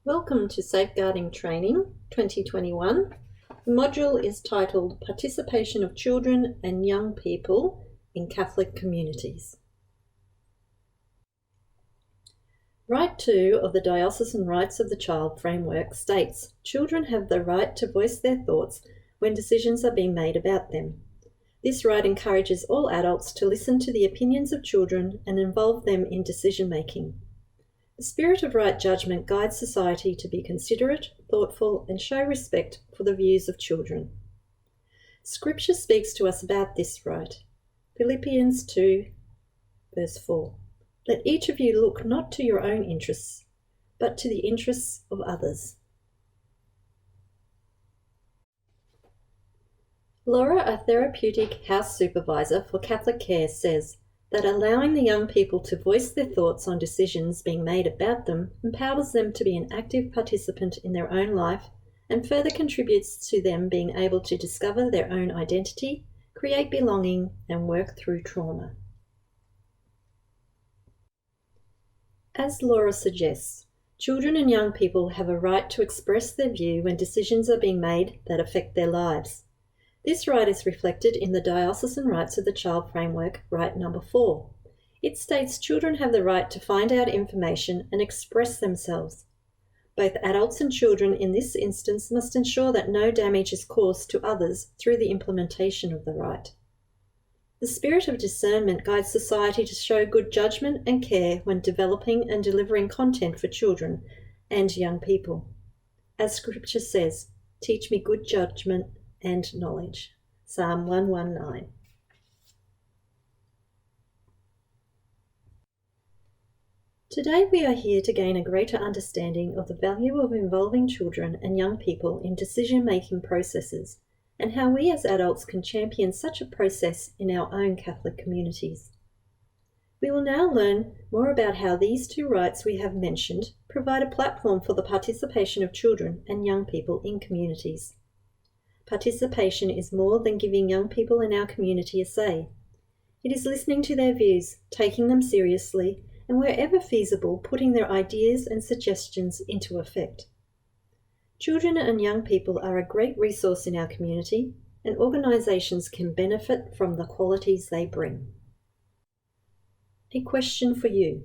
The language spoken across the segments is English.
Welcome to Safeguarding Training 2021. The module is titled Participation of Children and Young People in Catholic Communities. Right 2 of the Diocesan Rights of the Child framework states children have the right to voice their thoughts when decisions are being made about them. This right encourages all adults to listen to the opinions of children and involve them in decision-making. The spirit of right judgment guides society to be considerate, thoughtful, and show respect for the views of children. Scripture speaks to us about this right. Philippians 2, verse 4. Let each of you look not to your own interests, but to the interests of others. Laura, a therapeutic house supervisor for Catholic Care, says that allowing the young people to voice their thoughts on decisions being made about them empowers them to be an active participant in their own life and further contributes to them being able to discover their own identity, create belonging, and work through trauma. As Laura suggests, children and young people have a right to express their view when decisions are being made that affect their lives. This right is reflected in the Diocesan Rights of the Child framework, right number 4. It states children have the right to find out information and express themselves. Both adults and children in this instance must ensure that no damage is caused to others through the implementation of the right. The spirit of discernment guides society to show good judgment and care when developing and delivering content for children and young people. As Scripture says, teach me good judgment and knowledge. Psalm 119. Today we are here to gain a greater understanding of the value of involving children and young people in decision-making processes and how we as adults can champion such a process in our own Catholic communities. We will now learn more about how these two rights we have mentioned provide a platform for the participation of children and young people in communities. Participation is more than giving young people in our community a say. It is listening to their views, taking them seriously, and wherever feasible, putting their ideas and suggestions into effect. Children and young people are a great resource in our community, and organisations can benefit from the qualities they bring. A question for you.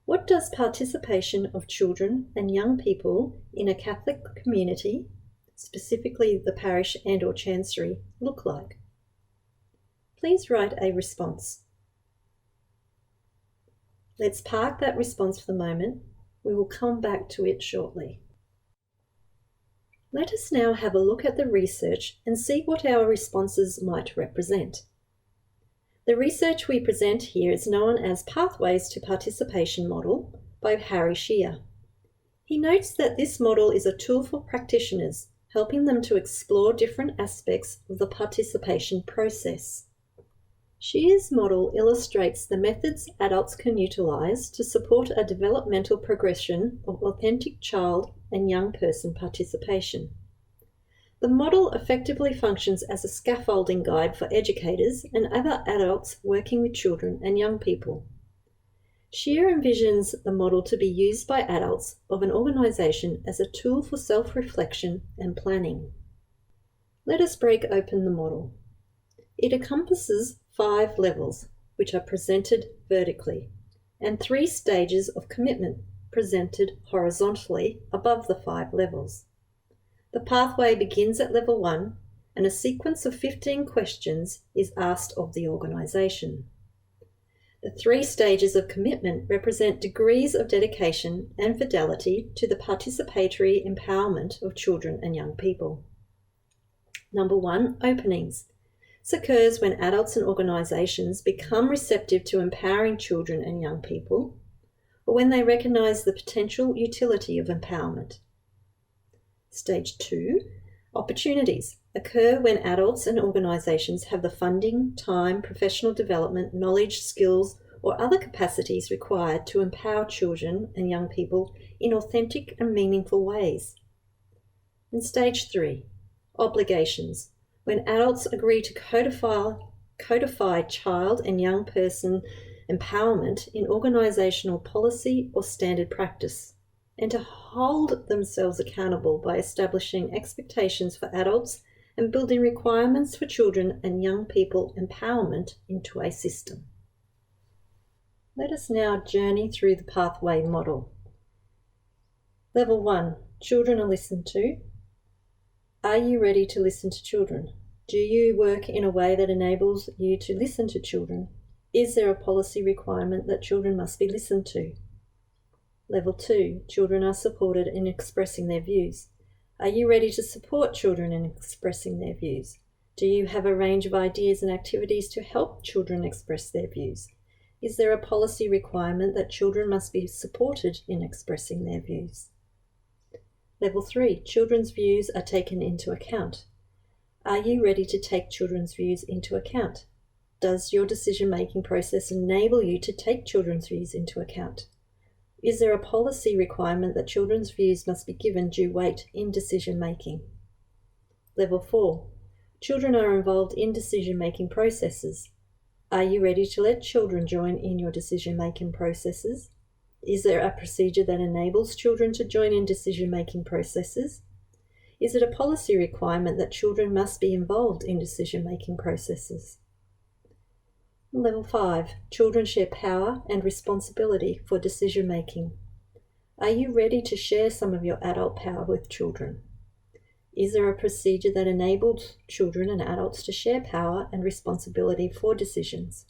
What does participation of children and young people in a Catholic community, specifically the parish and/or chancery, look like? Please write a response. Let's park that response for the moment. We will come back to it shortly. Let us now have a look at the research and see what our responses might represent. The research we present here is known as Pathways to Participation Model by Harry Shear. He notes that this model is a tool for practitioners, helping them to explore different aspects of the participation process. Shear's model illustrates the methods adults can utilise to support a developmental progression of authentic child and young person participation. The model effectively functions as a scaffolding guide for educators and other adults working with children and young people. Shear envisions the model to be used by adults of an organisation as a tool for self-reflection and planning. Let us break open the model. It encompasses 5 levels, which are presented vertically, and 3 stages of commitment, presented horizontally above the 5 levels. The pathway begins at level 1, and a sequence of 15 questions is asked of the organisation. The 3 stages of commitment represent degrees of dedication and fidelity to the participatory empowerment of children and young people. Number 1, openings. This occurs when adults and organisations become receptive to empowering children and young people, or when they recognise the potential utility of empowerment. Stage 2, opportunities, occur when adults and organisations have the funding, time, professional development, knowledge, skills, or other capacities required to empower children and young people in authentic and meaningful ways. And stage 3, obligations, when adults agree to codify child and young person empowerment in organisational policy or standard practice, and to hold themselves accountable by establishing expectations for adults and building requirements for children and young people empowerment into a system. Let us now journey through the pathway model. Level 1, children are listened to. Are you ready to listen to children? Do you work in a way that enables you to listen to children? Is there a policy requirement that children must be listened to? Level 2, children are supported in expressing their views. Are you ready to support children in expressing their views? Do you have a range of ideas and activities to help children express their views? Is there a policy requirement that children must be supported in expressing their views? Level 3, children's views are taken into account. Are you ready to take children's views into account? Does your decision-making process enable you to take children's views into account? Is there a policy requirement that children's views must be given due weight in decision-making? Level 4, children are involved in decision-making processes. Are you ready to let children join in your decision-making processes? Is there a procedure that enables children to join in decision-making processes? Is it a policy requirement that children must be involved in decision-making processes? Level 5, children share power and responsibility for decision-making. Are you ready to share some of your adult power with children? Is there a procedure that enables children and adults to share power and responsibility for decisions?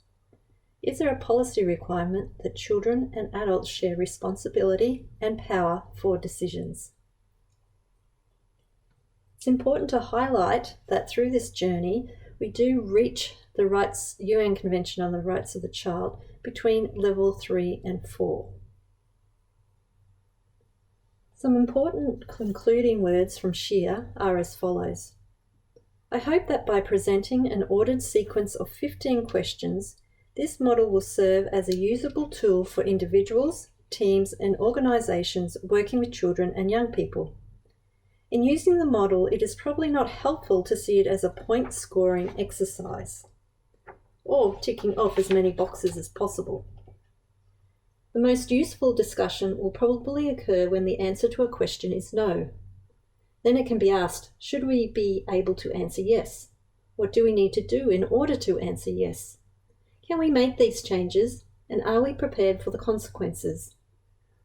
Is there a policy requirement that children and adults share responsibility and power for decisions? It's important to highlight that through this journey, we do reach the rights, UN Convention on the Rights of the Child, between level 3 and 4. Some important concluding words from Shea are as follows. I hope that by presenting an ordered sequence of 15 questions, this model will serve as a usable tool for individuals, teams, and organisations working with children and young people. In using the model, it is probably not helpful to see it as a point-scoring exercise or ticking off as many boxes as possible. The most useful discussion will probably occur when the answer to a question is no. Then it can be asked, should we be able to answer yes? What do we need to do in order to answer yes? Can we make these changes, and are we prepared for the consequences?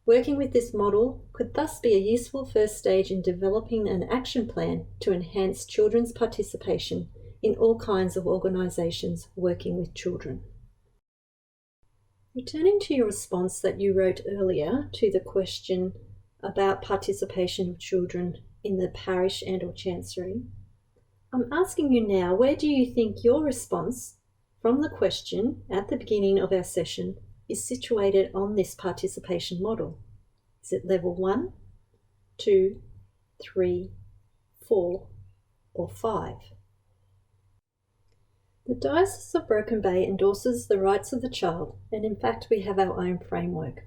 Working with this model could thus be a useful first stage in developing an action plan to enhance children's participation in all kinds of organisations working with children. Returning to your response that you wrote earlier to the question about participation of children in the parish and/or chancery, I'm asking you now, where do you think your response from the question at the beginning of our session is situated on this participation model? Is it level 1, 2, 3, 4, or 5? The Diocese of Broken Bay endorses the rights of the child, and in fact we have our own framework.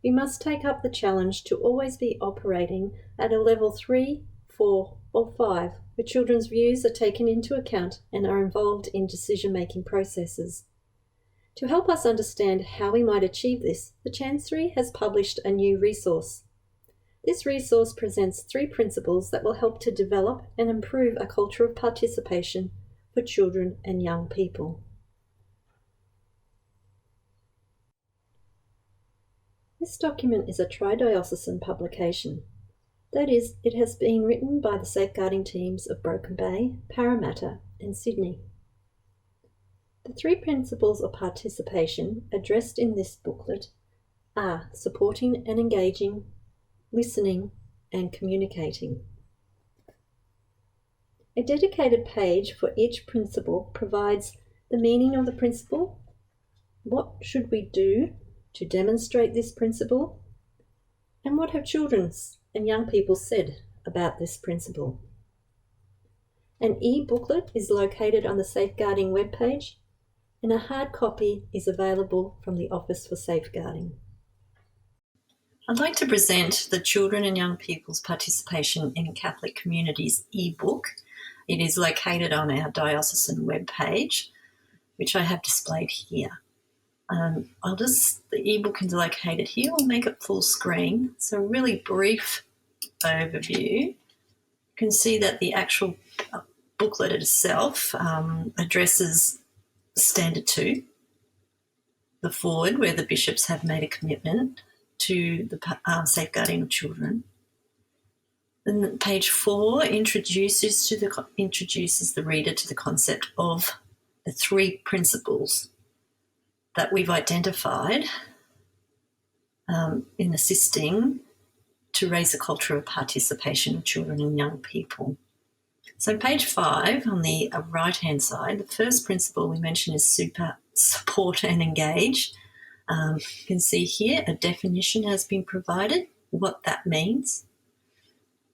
We must take up the challenge to always be operating at a level 3, 4, or 5, where children's views are taken into account and are involved in decision-making processes. To help us understand how we might achieve this, the Chancery has published a new resource. This resource presents 3 principles that will help to develop and improve a culture of participation for children and young people. This document is a tri-diocesan publication. That is, it has been written by the safeguarding teams of Broken Bay, Parramatta, and Sydney. The 3 principles of participation addressed in this booklet are supporting and engaging, listening, and communicating. A dedicated page for each principle provides the meaning of the principle, what should we do to demonstrate this principle, and what have children and young people said about this principle. An e-booklet is located on the Safeguarding webpage, and a hard copy is available from the Office for Safeguarding. I'd like to present the Children and Young People's Participation in Catholic Communities e-book. It is located on our diocesan webpage, which I have displayed here. The ebook is located here. I'll make it full screen. So a really brief overview. You can see that the actual booklet itself addresses Standard 2, the foreword, where the bishops have made a commitment to the safeguarding of children. Then page 4 introduces the reader to the concept of the 3 principles that we've identified in assisting to raise a culture of participation of children and young people. So page 5 on the right-hand side, the first principle we mentioned is support and engage. You can see here a definition has been provided, what that means.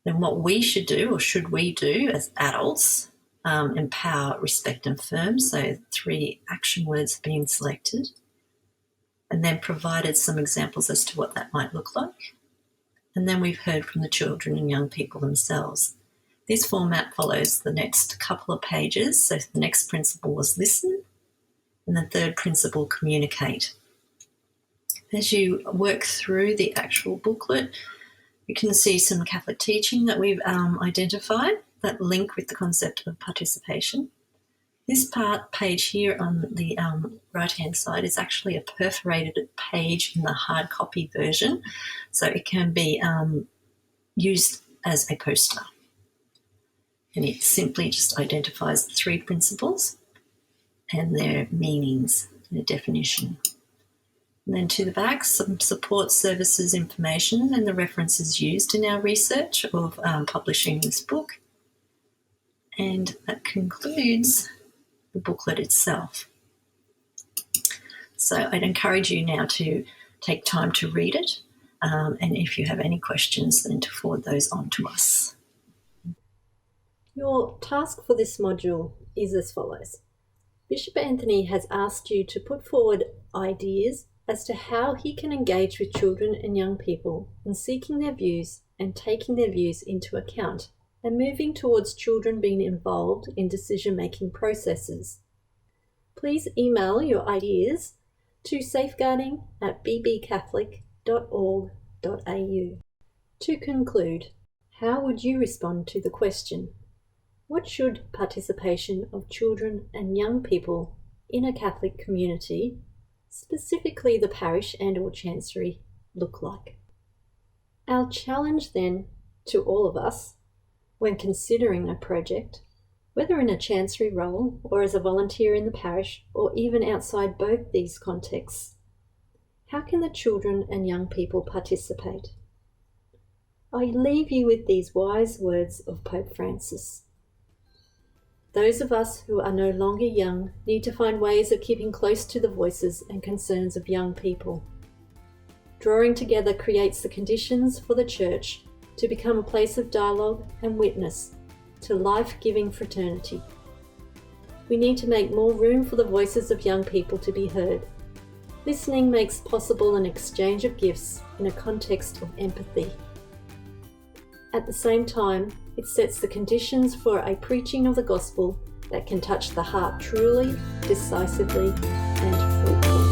Then what we should do, or should we do as adults, empower, respect and affirm. So 3 action words have been selected, and then provided some examples as to what that might look like. And then we've heard from the children and young people themselves. This format follows the next couple of pages. So the next principle was listen, and the third principle, communicate. As you work through the actual booklet, you can see some Catholic teaching that we've identified that link with the concept of participation. This page here on the right-hand side is actually a perforated page in the hard copy version, so it can be used as a poster. And it simply just identifies the 3 principles and their meanings, their definition. And then to the back, some support services information and the references used in our research of publishing this book. And that concludes the booklet itself. So I'd encourage you now to take time to read it, and if you have any questions, then to forward those on to us. Your task for this module is as follows. Bishop Anthony has asked you to put forward ideas as to how he can engage with children and young people in seeking their views and taking their views into account, and moving towards children being involved in decision-making processes. Please email your ideas to safeguarding@bbcatholic.org.au. To conclude, how would you respond to the question, what should participation of children and young people in a Catholic community, specifically the parish and/or chancery, look like? Our challenge then to all of us, when considering a project, whether in a chancery role or as a volunteer in the parish or even outside both these contexts, how can the children and young people participate? I leave you with these wise words of Pope Francis. Those of us who are no longer young need to find ways of keeping close to the voices and concerns of young people. Drawing together creates the conditions for the Church to become a place of dialogue and witness to life-giving fraternity. We need to make more room for the voices of young people to be heard. Listening makes possible an exchange of gifts in a context of empathy. At the same time, it sets the conditions for a preaching of the gospel that can touch the heart truly, decisively, and fruitfully.